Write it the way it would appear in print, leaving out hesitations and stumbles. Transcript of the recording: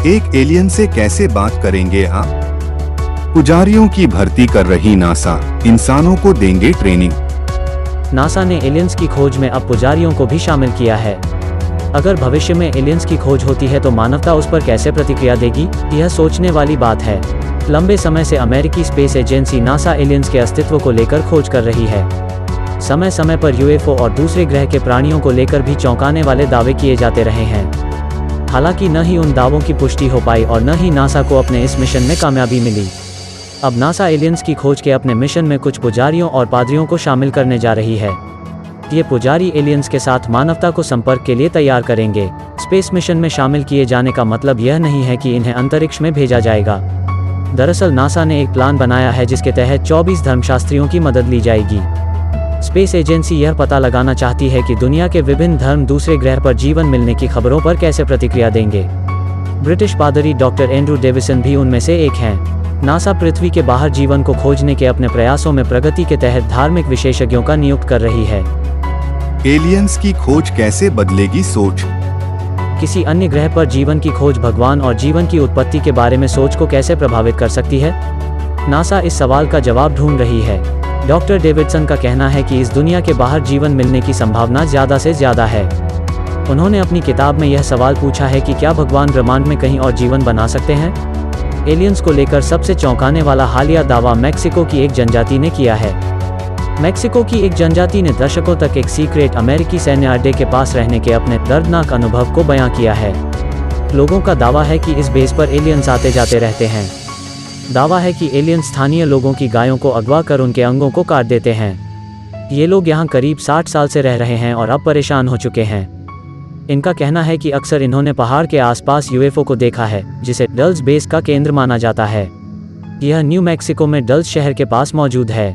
एक एलियन से कैसे बात करेंगे आप? पुजारियों की भर्ती कर रही नासा इंसानों को देंगे ट्रेनिंग। नासा ने एलियंस की खोज में अब पुजारियों को भी शामिल किया है। अगर भविष्य में एलियंस की खोज होती है तो मानवता उस पर कैसे प्रतिक्रिया देगी, यह सोचने वाली बात है। लंबे समय से अमेरिकी स्पेस एजेंसी नासा एलियंस के अस्तित्व को लेकर खोज कर रही है। समय समय पर यूएफओ और दूसरे ग्रह के प्राणियों को लेकर भी चौंकाने वाले दावे किए जाते रहे हैं। हालांकि न ही उन दावों की पुष्टि हो पाई और न ही नासा को अपने इस मिशन में कामयाबी मिली। अब नासा एलियंस की खोज के अपने मिशन में कुछ पुजारियों और पादरियों को शामिल करने जा रही है। ये पुजारी एलियंस के साथ मानवता को संपर्क के लिए तैयार करेंगे। स्पेस मिशन में शामिल किए जाने का मतलब यह नहीं है कि इन्हें अंतरिक्ष में भेजा जाएगा। दरअसल नासा ने एक प्लान बनाया है जिसके तहत 24 धर्मशास्त्रियों की मदद ली जाएगी। स्पेस एजेंसी यह पता लगाना चाहती है कि दुनिया के विभिन्न धर्म दूसरे ग्रह पर जीवन मिलने की खबरों पर कैसे प्रतिक्रिया देंगे। ब्रिटिश पादरी डॉक्टर एंड्रू डेविसन भी उनमें से एक हैं। नासा पृथ्वी के बाहर जीवन को खोजने के अपने प्रयासों में प्रगति के तहत धार्मिक विशेषज्ञों का नियुक्त कर रही है। एलियंस की खोज कैसे बदलेगी सोच? किसी अन्य ग्रह पर जीवन की खोज भगवान और जीवन की उत्पत्ति के बारे में सोच को कैसे प्रभावित कर सकती है? नासा इस सवाल का जवाब ढूंढ रही है। डॉक्टर डेविडसन का कहना है कि इस दुनिया के बाहर जीवन मिलने की संभावना ज़्यादा से ज़्यादा है। उन्होंने अपनी किताब में यह सवाल पूछा है कि क्या भगवान ब्रह्मांड में कहीं और जीवन बना सकते हैं? एलियंस को लेकर सबसे चौंकाने वाला हालिया दावा मैक्सिको की एक जनजाति ने किया है। मैक्सिको की एक जनजाति ने दशकों तक एक सीक्रेट अमेरिकी सैन्य अड्डे के पास रहने के अपने दर्दनाक अनुभव को बयां किया है। लोगों का दावा है कि इस बेस पर एलियंस आते जाते रहते हैं। दावा है कि एलियंस स्थानीय लोगों की गायों को अगवा कर उनके अंगों को काट देते हैं। ये लोग यहाँ करीब 60 साल से रह रहे हैं और अब परेशान हो चुके हैं। इनका कहना है कि अक्सर इन्होंने पहाड़ के आसपास यूएफओ को देखा है, जिसे डल्स बेस का केंद्र माना जाता है। यह न्यू मैक्सिको में डल्स शहर के पास मौजूद है।